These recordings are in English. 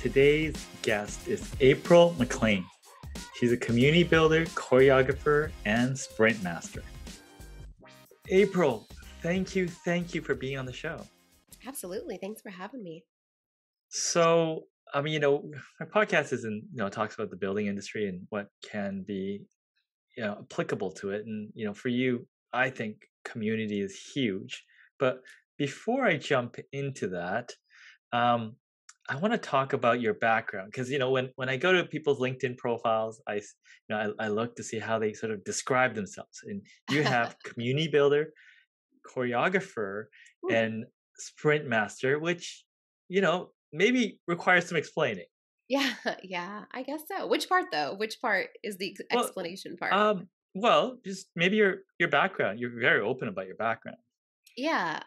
Today's guest is April MacLean. She's a community builder, choreographer, and sprint master. April, thank you for being on the show. Absolutely. Thanks for having me. So, my podcast isn't, talks about the building industry and what can be, applicable to it. And, for you, I think community is huge. But before I jump into that, I want to talk about your background because when I go to people's LinkedIn profiles, I look to see how they sort of describe themselves, and you have community builder, choreographer, Ooh. and sprint master, which maybe requires some explaining. Yeah, I guess so. Which part though? Which part is the Well, explanation part? just maybe your background. You're very open about your background. Yeah.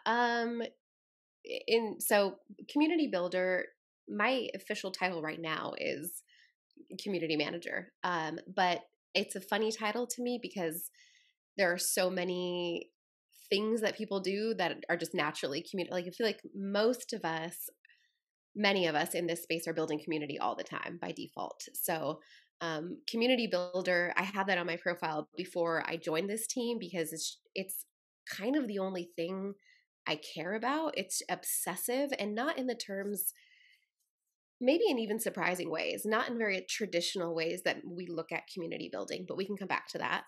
So community builder, my official title right now is community manager. But it's a funny title to me because there are so many things that people do that are just naturally community. Like I feel like many of us in this space are building community all the time by default. So community builder, I had that on my profile before I joined this team because it's kind of the only thing I care about. It's obsessive, and not in the terms, maybe in even surprising ways, not in very traditional ways that we look at community building, but we can come back to that.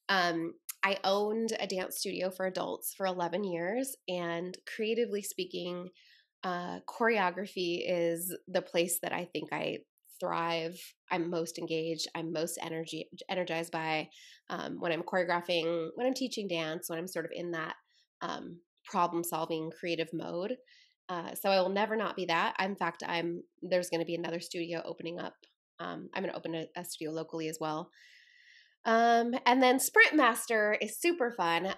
I owned a dance studio for adults for 11 years, and creatively speaking, choreography is the place that I think I thrive. I'm most engaged. I'm most energized by when I'm choreographing, when I'm teaching dance, when I'm sort of in that problem solving creative mode. So I will never not be that. In fact, there's going to be another studio opening up. I'm going to open a studio locally as well. And then Sprint Master is super fun.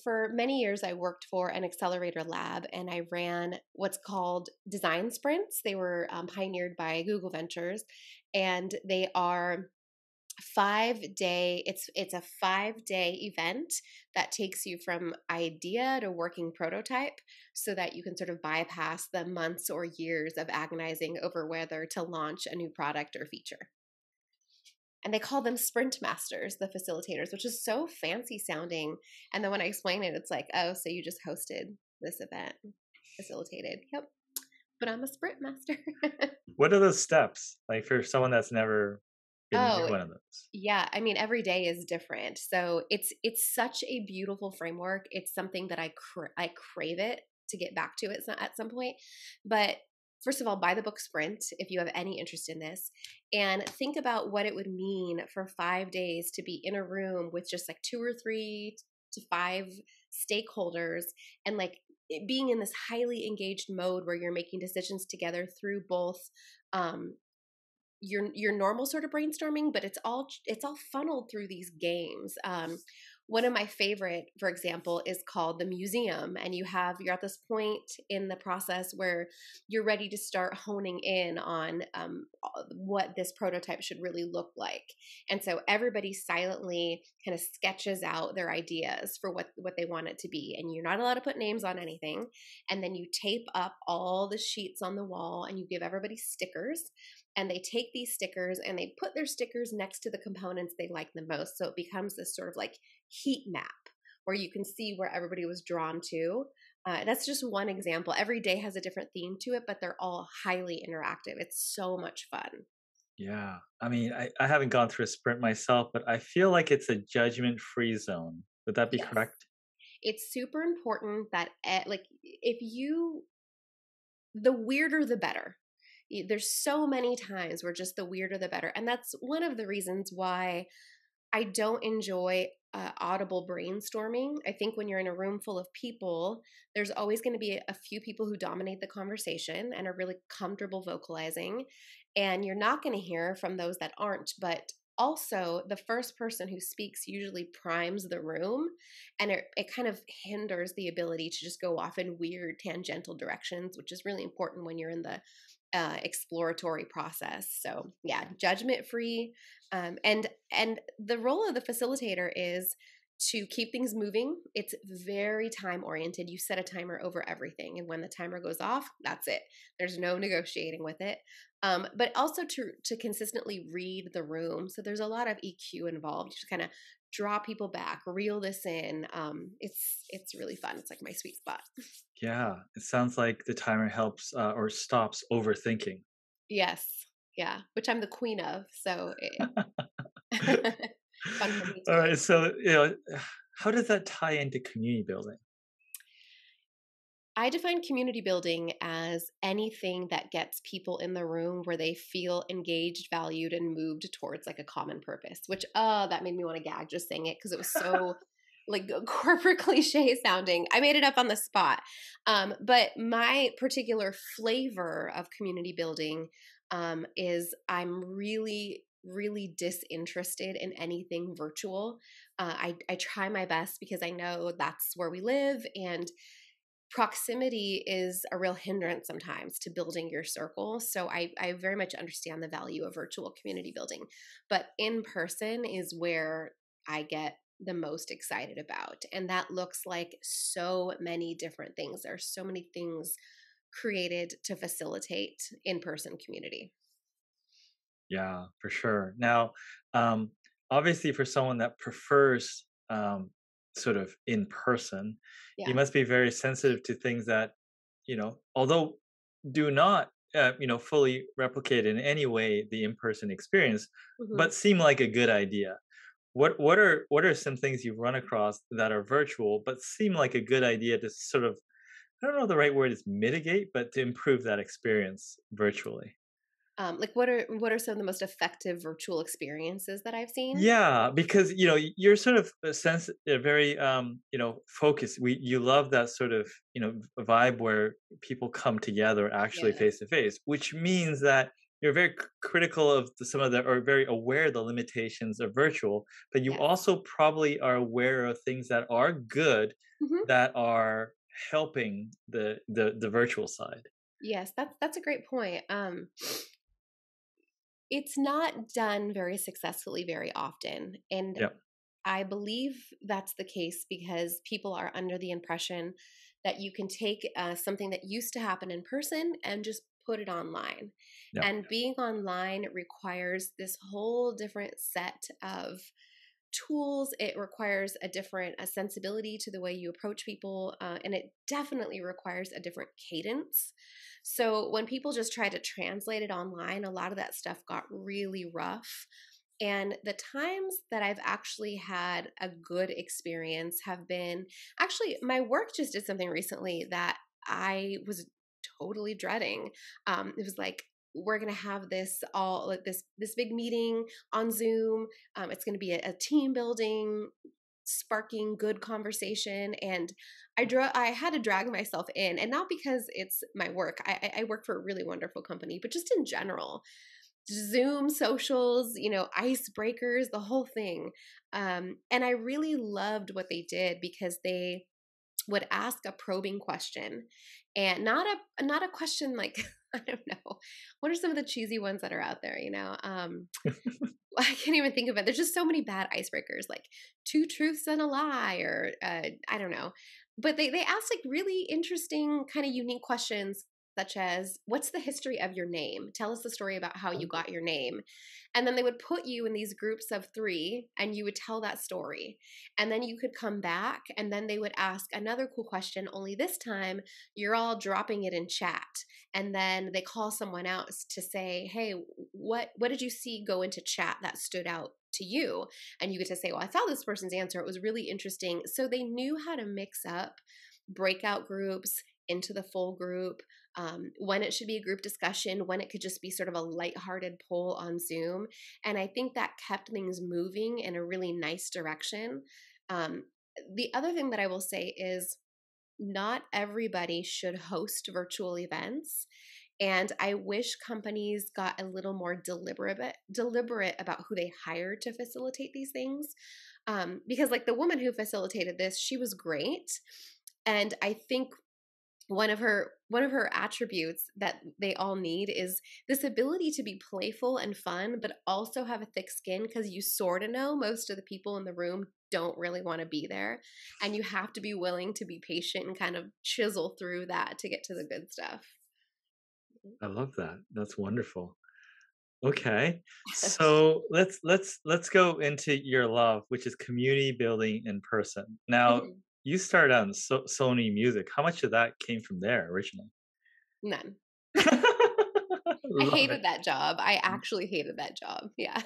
For many years, I worked for an accelerator lab, and I ran what's called design sprints. They were pioneered by Google Ventures, and they are 5-day. It's a 5-day event that takes you from idea to working prototype, so that you can sort of bypass the months or years of agonizing over whether to launch a new product or feature. And they call them sprint masters, the facilitators, which is so fancy sounding. And then when I explain it, it's like, oh, so you just hosted this event, facilitated. Yep. But I'm a sprint master. What are those steps like for someone that's never been in Oh, one of those? yeah. I mean, every day is different. So it's such a beautiful framework. It's something that I crave it to get back to it at some point. But first of all, buy the book Sprint if you have any interest in this, and think about what it would mean for 5 days to be in a room with just like 2 or 3 to 5 stakeholders, and like being in this highly engaged mode where you're making decisions together through both your normal sort of brainstorming, but it's all funneled through these games. One of my favorite, for example, is called the museum, and you're at this point in the process where you're ready to start honing in on what this prototype should really look like. And so everybody silently kind of sketches out their ideas for what they want it to be, and you're not allowed to put names on anything. And then you tape up all the sheets on the wall, and you give everybody stickers. And they take these stickers and they put their stickers next to the components they like the most. So it becomes this sort of like heat map where you can see where everybody was drawn to. That's just one example. Every day has a different theme to it, but they're all highly interactive. It's so much fun. Yeah. I mean, I haven't gone through a sprint myself, but I feel like it's a judgment-free zone. Would that be Yes. correct? It's super important that the weirder the better. There's so many times where just the weirder the better. And that's one of the reasons why I don't enjoy audible brainstorming. I think when you're in a room full of people, there's always going to be a few people who dominate the conversation and are really comfortable vocalizing. And you're not going to hear from those that aren't. But also, the first person who speaks usually primes the room, and it kind of hinders the ability to just go off in weird tangential directions, which is really important when you're in the exploratory process. So yeah, judgment free. And the role of the facilitator is to keep things moving. It's very time oriented. You set a timer over everything. And when the timer goes off, that's it. There's no negotiating with it. But also to consistently read the room. So there's a lot of EQ involved. You just kind of draw people back, reel this in. It's really fun. It's like my sweet spot. Yeah, it sounds like the timer helps or stops overthinking. Yes. Yeah. Which I'm the queen of. So fun for me All too. right, so how does that tie into community building? I define community building as anything that gets people in the room where they feel engaged, valued, and moved towards like a common purpose. Which that made me want to gag just saying it because it was so like corporate cliche sounding. I made it up on the spot. But my particular flavor of community building is I'm really disinterested in anything virtual. I try my best because I know that's where we live, and proximity is a real hindrance sometimes to building your circle. So I very much understand the value of virtual community building. But in person is where I get the most excited about. And that looks like so many different things. There are so many things created to facilitate in person community. Yeah, for sure. Now, um, obviously, for someone that prefers sort of in person, you Yeah. must be very sensitive to things that, although do not, fully replicate in any way the in-person experience, hmm but seem like a good idea. What are some things you've run across that are virtual but seem like a good idea to sort of, I don't know the right word is mitigate, but to improve that experience virtually? like what are some of the most effective virtual experiences that I've seen? Yeah, because you're sort of a sense, a very focused. You love that sort of vibe where people come together actually Yeah. face to face, which means that you're very critical of some of the, or very aware of the limitations of virtual, but you Yes. also probably are aware of things that are good hmm that are helping the virtual side. Yes, that's a great point. It's not done very successfully very often. And Yep. I believe that's the case because people are under the impression that you can take something that used to happen in person and just put it online. Yep. And being online requires this whole different set of tools. It requires a sensibility to the way you approach people, and it definitely requires a different cadence. So when people just try to translate it online, a lot of that stuff got really rough. And the times that I've actually had a good experience have been actually, my work just did something recently that I was totally dreading. It was like, we're gonna have this all like this big meeting on Zoom. It's gonna be a team building, sparking good conversation, and I had to drag myself in, and not because it's my work. I work for a really wonderful company, but just in general, Zoom socials, icebreakers, the whole thing. And I really loved what they did because they would ask a probing question, and not a question like I don't know, what are some of the cheesy ones that are out there, I can't even think of it. There's just so many bad icebreakers, like two truths and a lie, or I don't know. But they ask like really interesting, kind of unique questions, such as, "What's the history of your name? Tell us the story about how you got your name." And then they would put you in these groups of three, and you would tell that story. And then you could come back, and then they would ask another cool question. Only this time, you're all dropping it in chat, and then they call someone else to say, "Hey, what did you see go into chat that stood out to you?" And you get to say, "Well, I saw this person's answer, it was really interesting." So they knew how to mix up breakout groups into the full group, when it should be a group discussion, when it could just be sort of a lighthearted poll on Zoom. And I think that kept things moving in a really nice direction. um, the other thing that I will say is, not everybody should host virtual events. And I wish companies got a little more deliberate about who they hire to facilitate these things. Because like the woman who facilitated this, she was great. And I think one of her attributes that they all need is this ability to be playful and fun, but also have a thick skin, because you sort of know most of the people in the room don't really want to be there. And you have to be willing to be patient and kind of chisel through that to get to the good stuff. I love that. That's wonderful. Okay. So let's go into your love, which is community building in person. Now, Mhm. you started out in Sony Music. How much of that came from there originally? None. I Love it. hated that job. I actually hated that job. Yeah.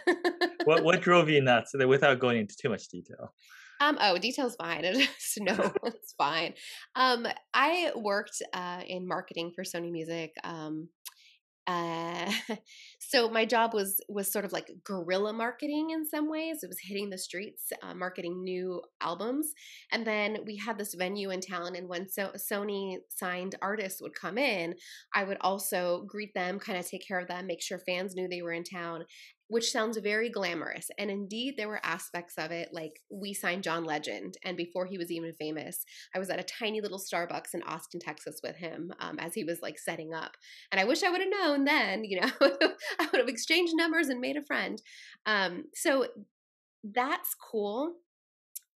What drove you nuts? Without going into too much detail. Oh, detail's fine. Just no, it's fine. I worked in marketing for Sony Music. Uh, so my job was sort of like guerrilla marketing in some ways. It was hitting the streets, marketing new albums, and then we had this venue in town. And when Sony signed artists would come in, I would also greet them, kind of take care of them, make sure fans knew they were in town. Which sounds very glamorous. And indeed, there were aspects of it. Like we signed John Legend, and before he was even famous, I was at a tiny little Starbucks in Austin, Texas with him as he was like setting up. And I wish I would have known then, I would have exchanged numbers and made a friend. So that's cool.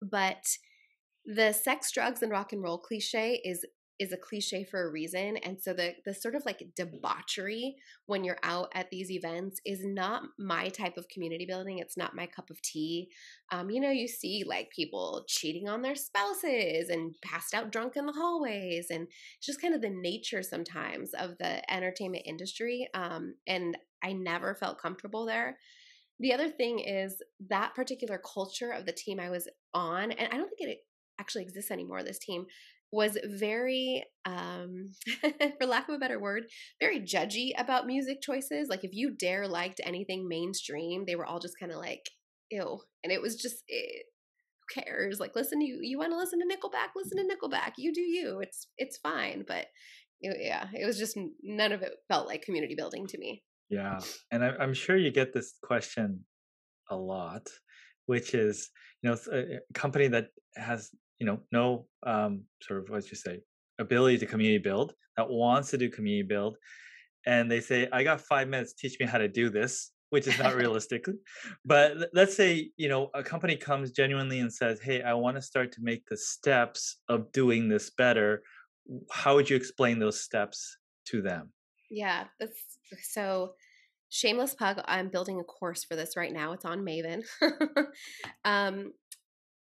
But the sex, drugs, and rock and roll cliche is a cliche for a reason. And so the sort of like debauchery when you're out at these events is not my type of community building. It's not my cup of tea. You see like people cheating on their spouses and passed out drunk in the hallways, and it's just kind of the nature sometimes of the entertainment industry. And I never felt comfortable there. The other thing is that particular culture of the team I was on, and I don't think it actually exists anymore, this team, was very, for lack of a better word, very judgy about music choices. Like if you dare liked anything mainstream, they were all just kind of like, ew. And it was just, who cares? Like, listen, you want to listen to Nickelback? Listen to Nickelback. You do you. It's fine. But yeah, it was just none of it felt like community building to me. Yeah. And I'm sure you get this question a lot, which is, a company that has, no sort of, what you say, ability to community build, that wants to do community build. And they say, I got 5 minutes, teach me how to do this, which is not realistic. But let's say, a company comes genuinely and says, hey, I want to start to make the steps of doing this better. How would you explain those steps to them? Yeah, that's so shameless plug. I'm building a course for this right now. It's on Maven. um,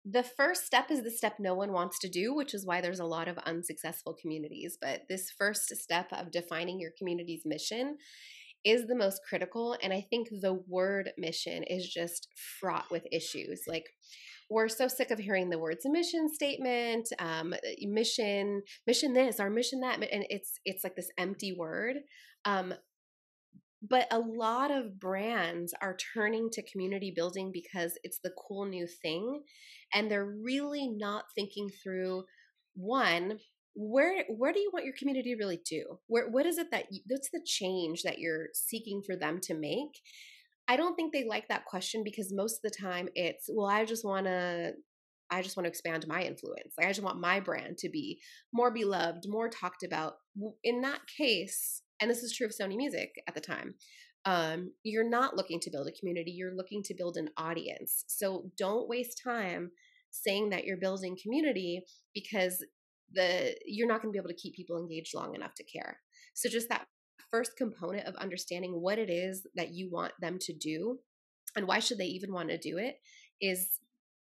the first step is the step no one wants to do, which is why there's a lot of unsuccessful communities. But this first step of defining your community's mission is the most critical. And I think the word mission is just fraught with issues. Like, we're so sick of hearing the words mission statement, mission this, our mission that, and it's like this empty word. Um, but a lot of brands are turning to community building because it's the cool new thing, and they're really not thinking through, one, where do you want your community to really do? What is it that's the change that you're seeking for them to make? I don't think they like that question because most of the time it's, well, I just want to expand my influence. Like I just want my brand to be more beloved, more talked about. In that case, and this is true of Sony Music at the time, you're not looking to build a community, you're looking to build an audience. So don't waste time saying that you're building community because you're not going to be able to keep people engaged long enough to care. So just that first component of understanding what it is that you want them to do and why should they even want to do it is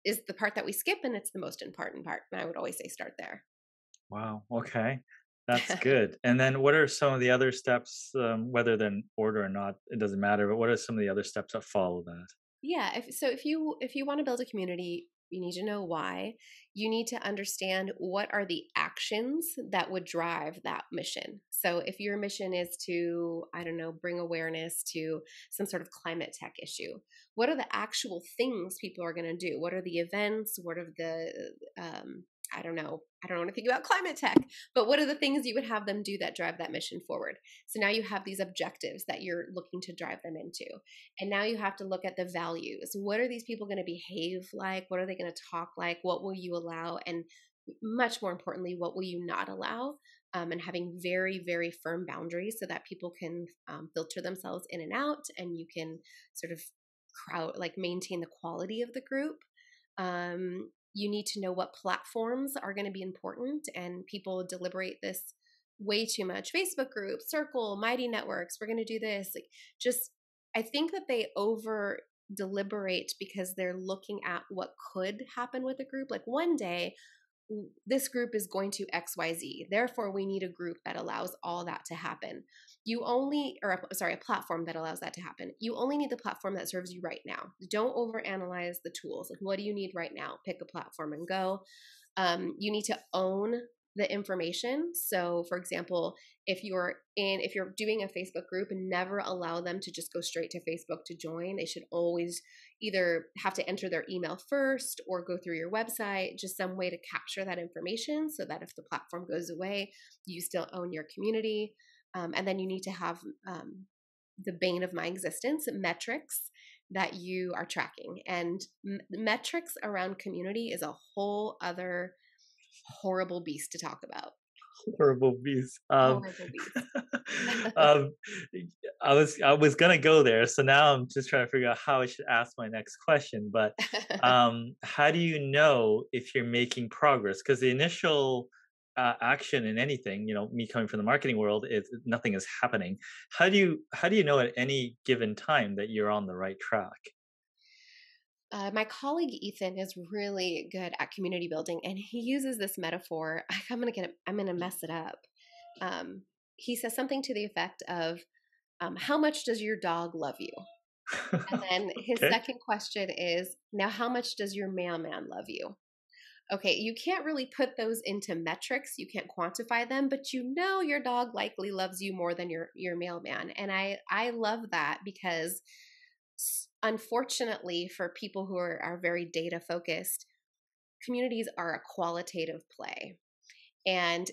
the part that we skip, and it's the most important part. And I would always say start there. Wow. Okay. That's good. And then what are some of the other steps, whether they're in order or not, it doesn't matter, but what are some of the other steps that follow that? Yeah, if you want to build a community, you need to know why. You need to understand what are the actions that would drive that mission. So if your mission is to, I don't know, bring awareness to some sort of climate tech issue, what are the actual things people are going to do? What are the events? What are the I don't know. I don't want to think about climate tech, but what are the things you would have them do that drive that mission forward? So now you have these objectives that you're looking to drive them into. And now you have to look at the values. What are these people going to behave like? What are they going to talk like? What will you allow? And much more importantly, what will you not allow? And having very, very firm boundaries so that people can filter themselves in and out, and you can sort of maintain the quality of the group. You need to know what platforms are going to be important, and people deliberate this way too much. Facebook groups, Circle, Mighty Networks, we're going to do this. Like, just, I think that they over deliberate because they're looking at what could happen with a group. Like, one day, this group is going to XYZ. Therefore, we need a group that allows all that to happen. You only, or sorry, a platform that allows that to happen. You only need the platform that serves you right now. Don't overanalyze the tools. Like, what do you need right now? Pick a platform and go. You need to own the information. So, for example, if you're doing a Facebook group, never allow them to just go straight to Facebook to join. They should always either have to enter their email first or go through your website, just some way to capture that information so that if the platform goes away, you still own your community. And then you need to have the bane of my existence, metrics that you are tracking. And metrics around community is a whole other horrible beast to talk about. Horrible beast. Horrible beast. um, I was gonna go there, so now I'm just trying to figure out how I should ask my next question. But how do you know if you're making progress? Because the initial action in anything, me coming from the marketing world, is nothing is happening. How do you know at any given time that you're on the right track? My colleague Ethan is really good at community building, and he uses this metaphor. I'm gonna mess it up. He says something to the effect of, "How much does your dog love you?" And then his Okay. second question is, "Now, how much does your mailman love you?" Okay, you can't really put those into metrics. You can't quantify them, but you know your dog likely loves you more than your mailman. And I love that because unfortunately for people who are very data focused, communities are a qualitative play. And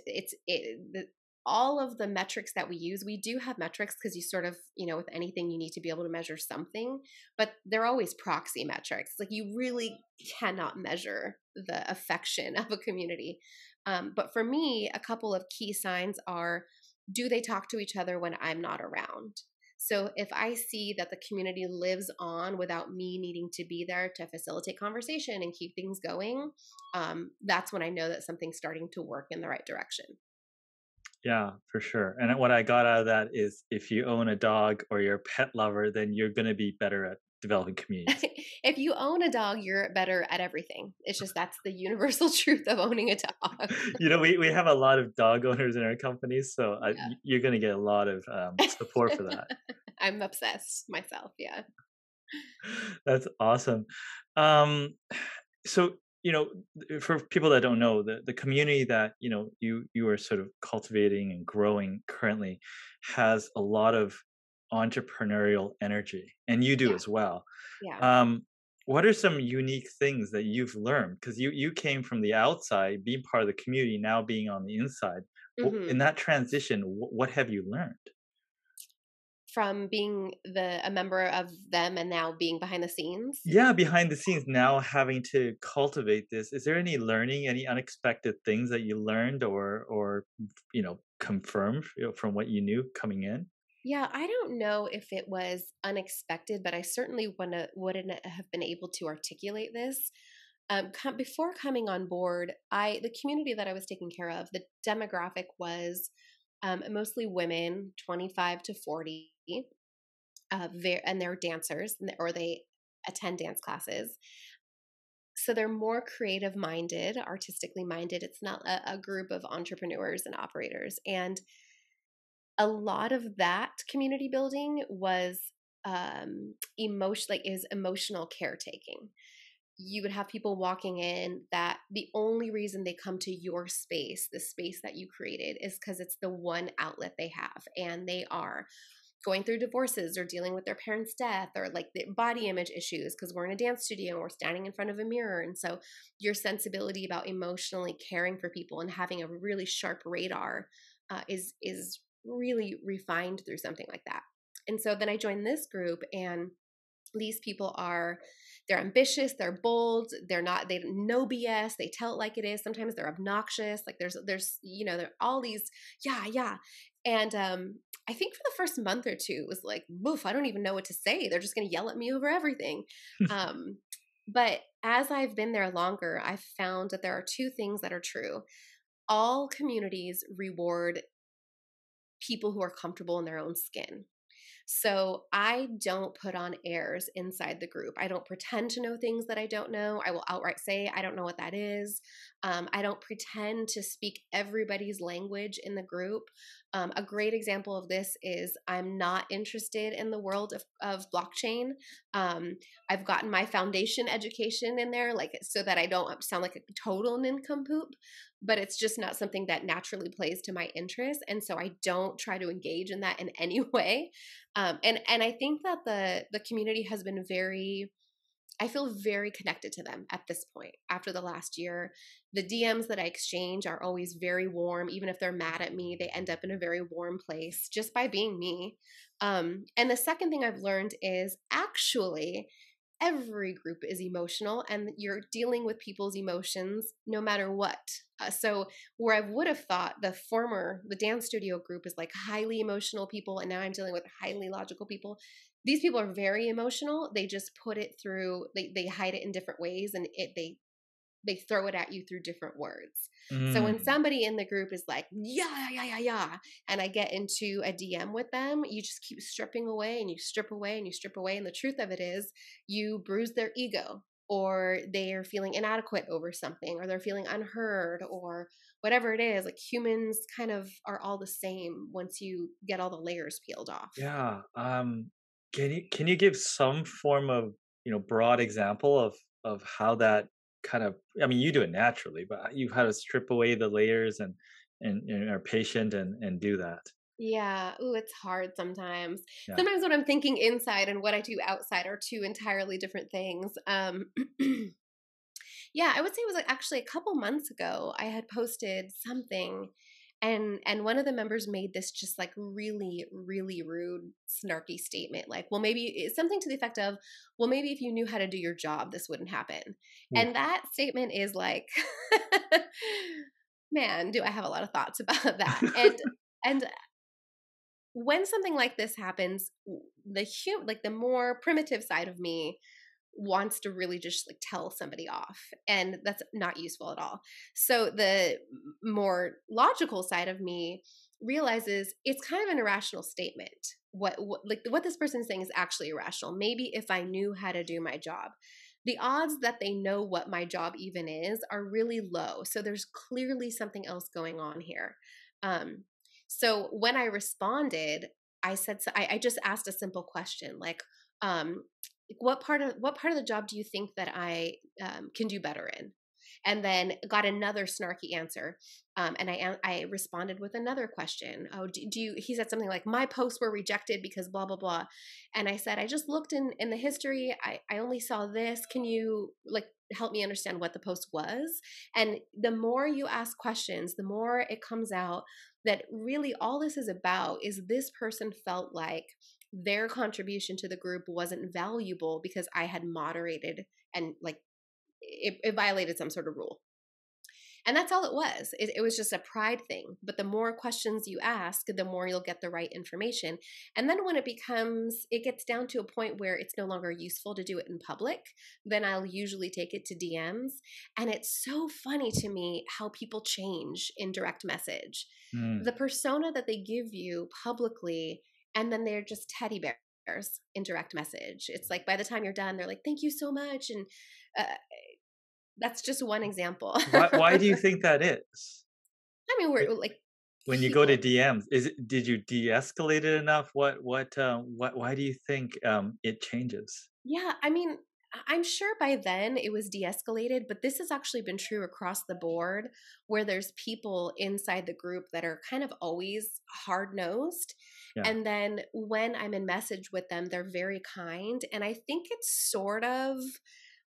all of the metrics that we use, we do have metrics because you sort of, with anything, you need to be able to measure something, but they're always proxy metrics. Like, you really cannot measure the affection of a community. But for me, a couple of key signs are, do they talk to each other when I'm not around? So if I see that the community lives on without me needing to be there to facilitate conversation and keep things going, that's when I know that something's starting to work in the right direction. Yeah, for sure. And what I got out of that is, if you own a dog or you're a pet lover, then you're going to be better at developing communities. If you own a dog, you're better at everything. It's just, that's the universal truth of owning a dog. We have a lot of dog owners in our companies, so Yeah. you're going to get a lot of support for that. I'm obsessed myself. Yeah. That's awesome. Um, so, for people that don't know, the community that you are sort of cultivating and growing currently has a lot of entrepreneurial energy, and you do Yeah. as well. Yeah. Um, what are some unique things that you've learned? Because you came from the outside, being part of the community, now being on the inside. In Hmm. that transition, what have you learned? From being a member of them and now being behind the scenes. Yeah, behind the scenes, now having to cultivate this, is there any learning, any unexpected things that you learned, or confirmed, from what you knew coming in? Yeah, I don't know if it was unexpected, but I certainly wouldn't have been able to articulate this. Before coming on board, the community that I was taking care of, the demographic was mostly women, 25 to 40, and they're dancers, or they attend dance classes. So they're more creative minded, artistically minded. It's not a group of entrepreneurs and operators. And a lot of that community building was is emotional caretaking. You would have people walking in that the only reason they come to your space, the space that you created, is because it's the one outlet they have, and they are going through divorces or dealing with their parents' death, or like the body image issues because we're in a dance studio and we're standing in front of a mirror. And so your sensibility about emotionally caring for people and having a really sharp radar is really refined through something like that. And so then I joined this group, and these people they're ambitious, they're bold, they don't know BS, they tell it like it is. Sometimes they're obnoxious. Like, there are all these, yeah, yeah. And I think for the first month or two, it was like, woof, I don't even know what to say. They're just going to yell at me over everything. Um, But as I've been there longer, I've found that there are two things that are true. All communities reward people who are comfortable in their own skin. So I don't put on airs inside the group. I don't pretend to know things that I don't know. I will outright say, I don't know what that is. I don't pretend to speak everybody's language in the group. A great example of this is I'm not interested in the world of blockchain. I've gotten my foundation education in there, like so that I don't sound like a total nincompoop, but it's just not something that naturally plays to my interest. And so I don't try to engage in that in any way. And I think that the community has been very, I feel very connected to them at this point after the last year. The DMs that I exchange are always very warm. Even if they're mad at me, they end up in a very warm place just by being me. And the second thing I've learned is actually every group is emotional and you're dealing with people's emotions no matter what. So where I would have thought the dance studio group is like highly emotional people, and now I'm dealing with highly logical people. These people are very emotional. They just put it through, they hide it in different ways, and they throw it at you through different words. So when Mm. somebody in the group is like, yeah, yeah, yeah, yeah, and I get into a DM with them, you just keep stripping away and you strip away and you strip away. And the truth of it is, you bruise their ego, or they're feeling inadequate over something, or they're feeling unheard, or whatever it is. Like humans kind of are all the same once you get all the layers peeled off. Yeah. Can you give some form of, broad example of how that kind of, I mean, you do it naturally, but you how to strip away the layers and are patient and do that. Yeah. Ooh, it's hard sometimes. Yeah. Sometimes what I'm thinking inside and what I do outside are two entirely different things. Yeah, I would say it was like actually a couple months ago I had posted something, and one of the members made this just like really really rude snarky statement, like, well, maybe it's something to the effect of, well, maybe if you knew how to do your job this wouldn't happen. Ooh. And that statement is like man, do I have a lot of thoughts about that. And when something like this happens, like the more primitive side of me wants to really just like tell somebody off, and that's not useful at all. So the more logical side of me realizes it's kind of an irrational statement. What this person is saying is actually irrational. Maybe if I knew how to do my job, the odds that they know what my job even is are really low. So there's clearly something else going on here. Um, so when I responded, I said, so I just asked a simple question like, um, what part of the job do you think that I can do better in? And then got another snarky answer. And I responded with another question. Oh, do you? He said something like, "My posts were rejected because blah blah blah," and I said, "I just looked in the history. I only saw this. Can you like help me understand what the post was?" And the more you ask questions, the more it comes out that really all this is about is this person felt like their contribution to the group wasn't valuable because I had moderated and like it violated some sort of rule. And that's all it was. It was just a pride thing. But the more questions you ask, the more you'll get the right information. And then when it gets down to a point where it's no longer useful to do it in public, then I'll usually take it to DMs. And it's so funny to me how people change in direct message. The Mm. persona that they give you publicly, and then they're just teddy bears in direct message. It's like by the time you're done, they're like, thank you so much. And uh, that's just one example. Why do you think that is? I mean, we're It like when you go to people. DMs, did you de-escalate it enough? Why do you think, it changes? Yeah, I mean, I'm sure by then it was de-escalated, but this has actually been true across the board where there's people inside the group that are kind of always hard-nosed. Yeah. And then when I'm in message with them, they're very kind. And I think it's sort of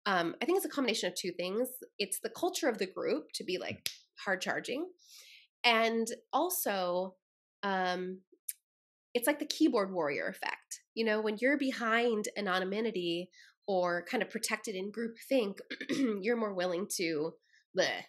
I think it's a combination of two things. It's the culture of the group to be like hard charging. And also, um, it's like the keyboard warrior effect. You know, when you're behind anonymity or kind of protected in group think, you're more willing to bleh.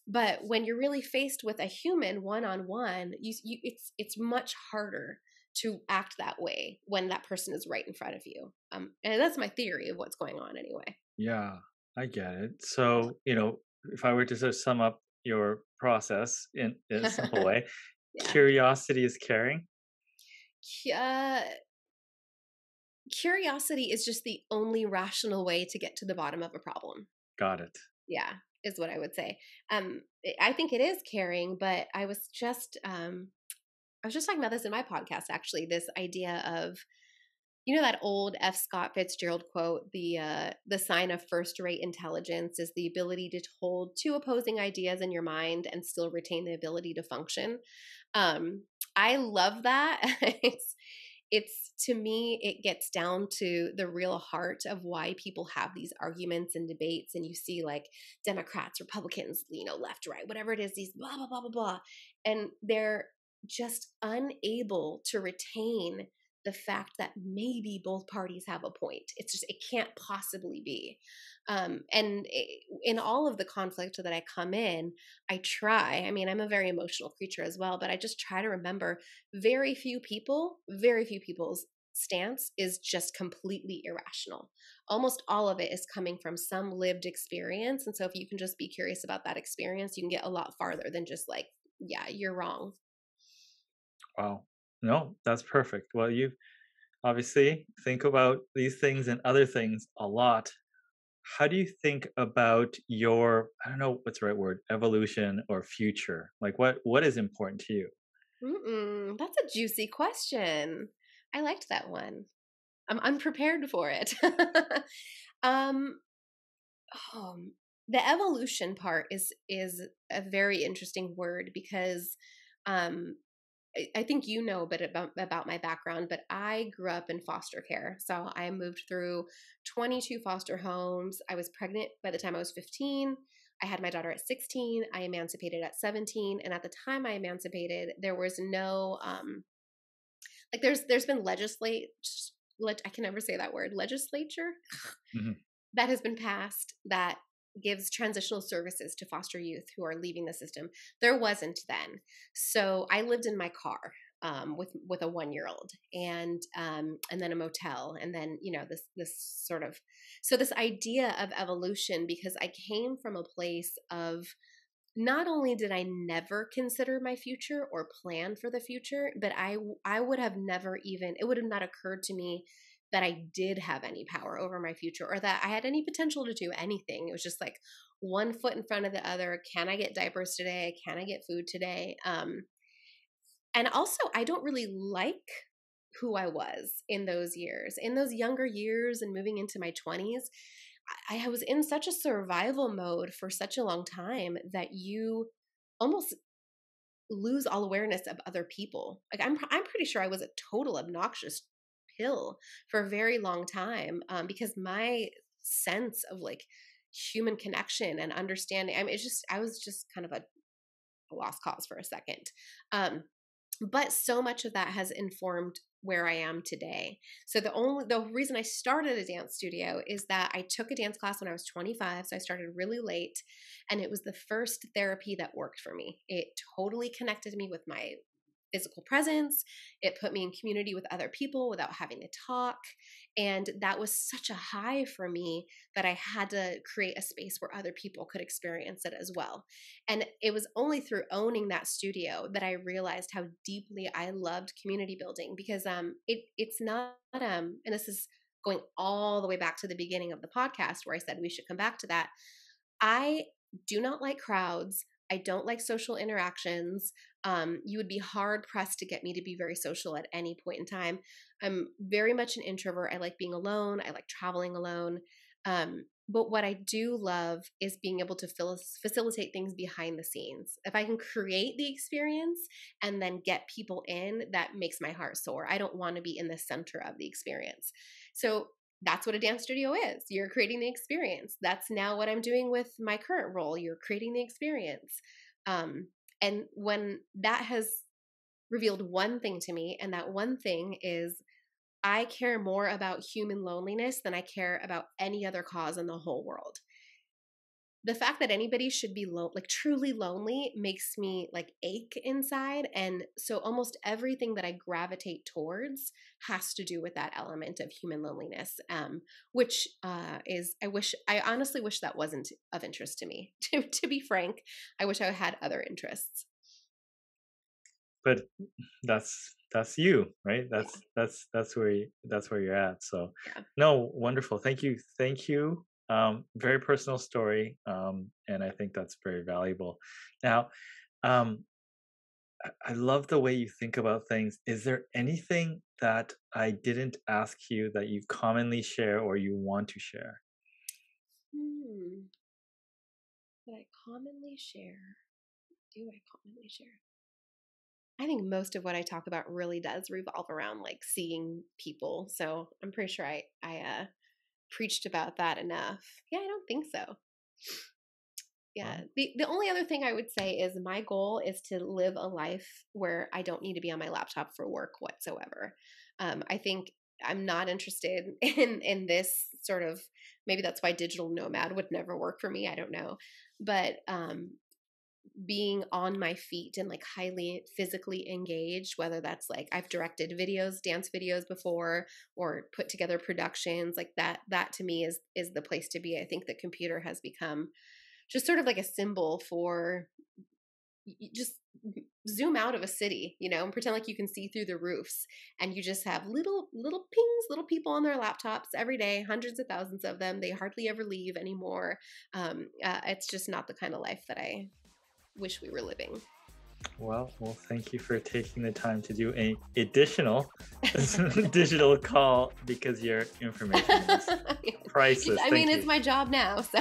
But when you're really faced with a human one on one, it's much harder to act that way when that person is right in front of you. And that's my theory of what's going on anyway. Yeah. I get it. So, if I were to sort of sum up your process in a simple way, Yeah. curiosity is caring. Cu- Uh, Curiosity is just the only rational way to get to the bottom of a problem. Got it. Yeah, is what I would say. I think it is caring, but I was just talking about this in my podcast actually. This idea of that old F. Scott Fitzgerald quote, the sign of first-rate intelligence is the ability to hold two opposing ideas in your mind and still retain the ability to function. I love that. It's to me, it gets down to the real heart of why people have these arguments and debates, and you see like Democrats, Republicans, left, right, whatever it is, these blah blah blah blah blah, and they're just unable to retain the fact that maybe both parties have a point. It's just, it can't possibly be. In all of the conflict that I come in, I try. I mean, I'm a very emotional creature as well, but I just try to remember very few people's stance is just completely irrational. Almost all of it is coming from some lived experience. And so if you can just be curious about that experience, you can get a lot farther than just like, yeah, you're wrong. Wow. No, that's perfect. Well, you obviously think about these things and other things a lot. How do you think about your, I don't know what's the right word, evolution or future? Like what is important to you? That's a juicy question. I liked that one. I'm unprepared for it. um, oh, the evolution part is a very interesting word because um, I think a bit about my background, but I grew up in foster care. So I moved through 22 foster homes. I was pregnant by the time I was 15. I had my daughter at 16. I emancipated at 17. And at the time I emancipated, there was no like there's been I can never say that word, legislature Mhm. that has been passed that gives transitional services to foster youth who are leaving the system. There wasn't then. So I lived in my car with a 1 year old and then a motel and then this sort of, so this idea of evolution, because I came from a place of, not only did I never consider my future or plan for the future, but I would have never even, it would have not occurred to me that I did have any power over my future or that I had any potential to do anything. It was just like one foot in front of the other. Can I get diapers today? Can I get food today? And also, I don't really like who I was in those years. In those younger years and moving into my 20s, I was in such a survival mode for such a long time that you almost lose all awareness of other people. Like I'm pretty sure I was a total obnoxious pill for a very long time because my sense of like human connection and understanding, I mean, I was just kind of a lost cause for a second. Um, but so much of that has informed where I am today. So the reason I started a dance studio is that I took a dance class when I was 25, so I started really late, and it was the first therapy that worked for me. It totally connected me with my physical presence. It put me in community with other people without having to talk. And that was such a high for me that I had to create a space where other people could experience it as well. And it was only through owning that studio that I realized how deeply I loved community building because it's not and this is going all the way back to the beginning of the podcast where I said we should come back to that. I do not like crowds. I don't like social interactions. You would be hard pressed to get me to be very social at any point in time. I'm very much an introvert. I like being alone. I like traveling alone. But what I do love is being able to facilitate things behind the scenes. If I can create the experience and then get people in, that makes my heart soar. I don't want to be in the center of the experience. So that's what a dance studio is. You're creating the experience. That's now what I'm doing with my current role. You're creating the experience. And when that has revealed one thing to me, and that one thing is I care more about human loneliness than I care about any other cause in the whole world. the fact that anybody should be like truly lonely makes me like ache inside. And so almost everything that I gravitate towards has to do with that element of human loneliness, which is, I honestly wish that wasn't of interest to me. To be frank, I wish I had other interests. But that's you, right? Yeah. That's where you're at. So Yeah. no, wonderful. Thank you. Very personal story, and I think that's very valuable. Now, um, I love the way you think about things. Is there anything that I didn't ask you that you commonly share or you want to share? Hmm. That I commonly share. Do I commonly share? I think most of what I talk about really does revolve around like seeing people. So I'm pretty sure I preached about that enough. Yeah, I don't think so. Yeah. Well, The only other thing I would say is my goal is to live a life where I don't need to be on my laptop for work whatsoever. I think I'm not interested in this sort of, maybe that's why digital nomad would never work for me. I don't know. But being on my feet and like highly physically engaged, whether that's like I've directed videos, dance videos before, or put together productions, like that to me is the place to be. I think the computer has become just sort of like a symbol for just zoom out of a city, and pretend like you can see through the roofs, and you just have little pings, little people on their laptops every day, hundreds of thousands of them. They hardly ever leave anymore. It's just not the kind of life that I wish we were living. well, thank you for taking the time to do a additional digital call because your information is priceless. I Thank mean, you. it's my job now, so